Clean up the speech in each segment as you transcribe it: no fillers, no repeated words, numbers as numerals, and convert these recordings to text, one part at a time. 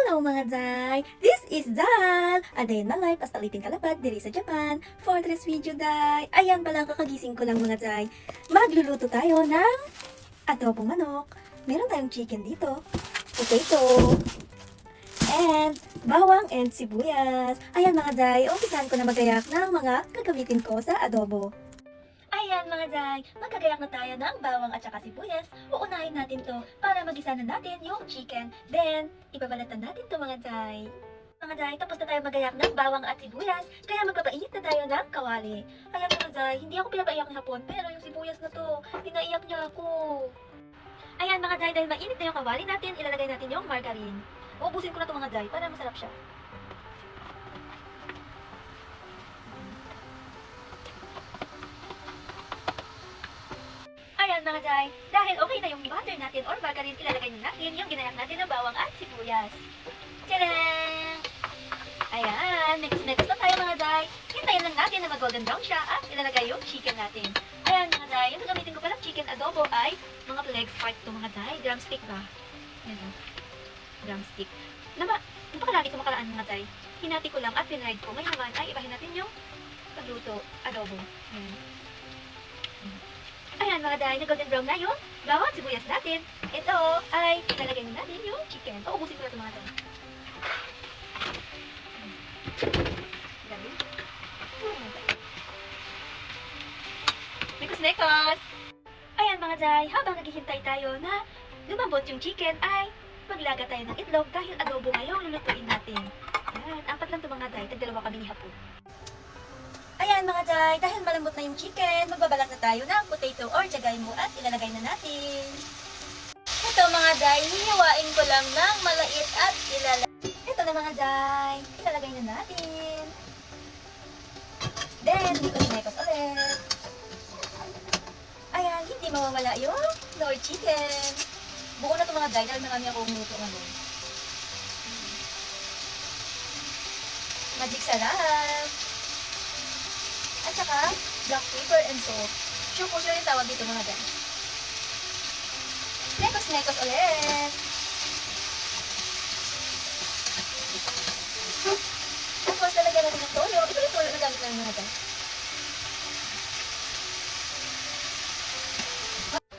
Hello mga Day! This is Dal! A day in my life as aliting kalapad diri sa Japan. For today's video, Day! Ayan pala, kakagising ko lang mga Day. Magluluto tayo ng adobong manok. Meron tayong chicken dito, potato, and bawang and sibuyas. Ayan mga Day, umpisahan ko na magayak ng mga gagamitin ko sa adobo. Ayan mga Day, magkagayak na tayo ng bawang at saka sibuyas. Uunahin natin to para magisa na natin yung chicken. Then, ibabalatan natin to mga Day. Mga Day, tapos na tayo magayak ng bawang at sibuyas, kaya magpapainit na tayo ng kawali. Ayan mga Day, hindi ako pinapaiyak ng hapon, pero yung sibuyas na to, pinaiyak niya ako. Ayan mga Day, dahil mainit na yung kawali natin, ilalagay natin yung margarine. Uubusin ko na to mga Day, para masarap siya. Ayan mga Day, dahil okay na yung butter natin or margarine, ilalagay na natin yung ginayak natin ng bawang at sibuyas. Tadaan! Ayan, mix-mix na tayo mga Day. Hintayin lang natin na mag-golden brown siya at ilalagay yung chicken natin. Ayan mga Day, yung gagamitin ko palang chicken adobo ay mga legs part to mga Day. Drumstick ba? Yan o. Drumstick. Napakalagi ito makalaan mga Day. Hinati ko lang at pinride ko. Ngayon naman ay ibahin natin yung pagluto adobo. Ayan. Ayan mga Day, na-golden brown na yung bawang sibuyas natin. Ito ay ilalagay na natin yung chicken. Paubusin ko na ito mga Day. Dami. Mekos-mekos! Ayan mga Day, habang naghihintay tayo na lumambot yung chicken ay maglaga tayo ng itlog dahil adobo ngayong lulutuin natin. Ayan, apat lang ito mga Day, tagdalawa kami ni hapon. Ayan mga Day, dahil malambot na yung chicken, magbabalat na tayo ng potato or tiyagaymo at ilalagay na natin. Ito mga Day, hihiwain ko lang ng malait at ilalagay. Ito na mga Day, ilalagay na natin. Then, mekos-mekos ulit. Ayan, hindi mawawala yung Lord chicken. Buo na ito mga Day, dahil marami akong luto ngayon. Magic sarap. At saka, black pepper and salt. Sure yung tawag dito mga Day. Mekos-mekos ulit. Tapos, lalagyan natin ng toyo. Ito yung toyo na gamit namin mga Day.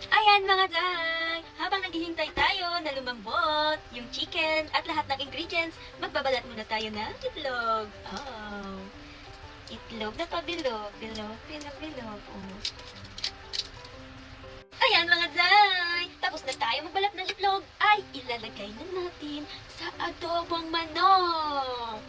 Ayan mga Day! Habang naghihintay tayo na lumambot yung chicken at lahat ng ingredients, magbabalat muna tayo ng itlog. Oh! Itlog na pabilog. Bilog. Oh. Ayan mga Day! Tapos na tayo magbalat ng itlog, ay ilalagay na natin sa adobong manok.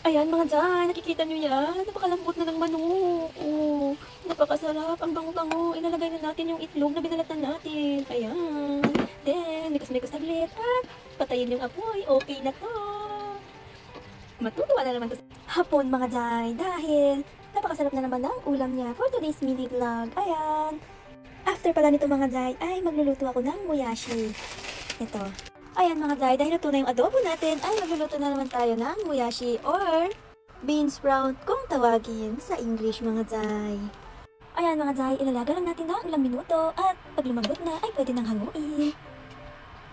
Ayan mga Day, nakikita nyo yan? Napakalambot na ng manok. Oh, napakasarap. Ang bango-bango. Ilalagay na natin yung itlog na binalatan natin. Ayan. Then, mikas-mikas saglit at patayin yung apoy. Okay na to. Matutuwa na naman to hapon mga Day dahil napakasarap na naman ng ulam niya for today's mini vlog. Ayan. After pala nito mga Day ay magluluto ako ng moyashi. Ito. Ayan mga Day, dahil ito na yung adobo natin ay magluluto na naman tayo ng moyashi or bean sprout kung tawagin sa English mga Day. Ayan mga Day, ilalaga lang natin ng ilang minuto at pag lumambot na ay pwede nang hanguin.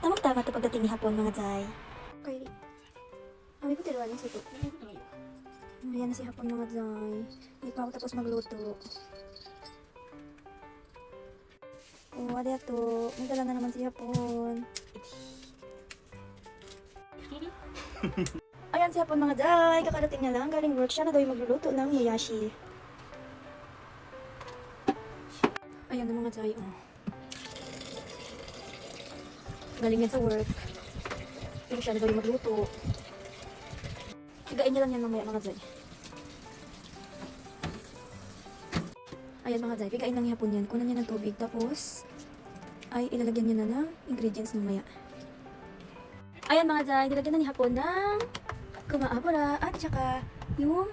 Tamang-tama ito pagdating ni hapon mga Day. Okay. Kami ko tiruan ng suto. Ayan na si hapon mga Day. Hindi pa ako tapos magluto. Oh, ada to. Nagdala na naman si hapon. Ayan si hapon mga Day. Kakarating niya lang. Galing work siya na daw yung magluluto ng moyashi. Ayan na mga Day. Oh. Galing yan sa work. Pero siya na daw yung magluto. Higain niya lang yan mamaya mga Day. Ayan mga Day, pigain lang niya po yan. Kunan niya ng tubig. Tapos, ay ilalagyan niya na ng ingredients mamaya. Ayan mga Day, nilagyan na ni hapon ng kumaabura at saka yung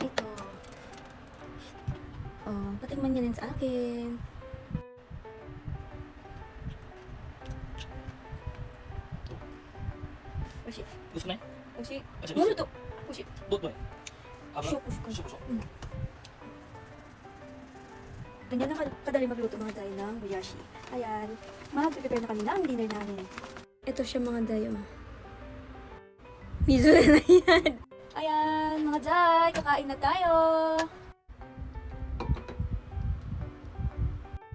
ito. Oh, patingman niya din sa akin. Oshi. Gusto mo yan? Oshi. Oshi. Ano to? Oshi. Dot mo eh. Oshi. Ganyan lang kadali magluto mga Day ng moyashi. Ayan, mag-prepare na kami ng dinner namin. Ito siya mga Day, oh. Mizura na yan. Ayan, mga Jai, kakain na tayo.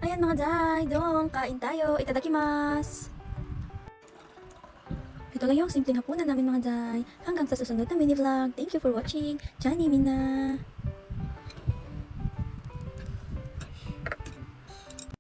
Ayan mga Jai, dong, kain tayo. Itadakimasu. Ito lang yung simpleng hapunan namin mga Jai. Hanggang sa susunod na mini vlog. Thank you for watching. Johnny Mina.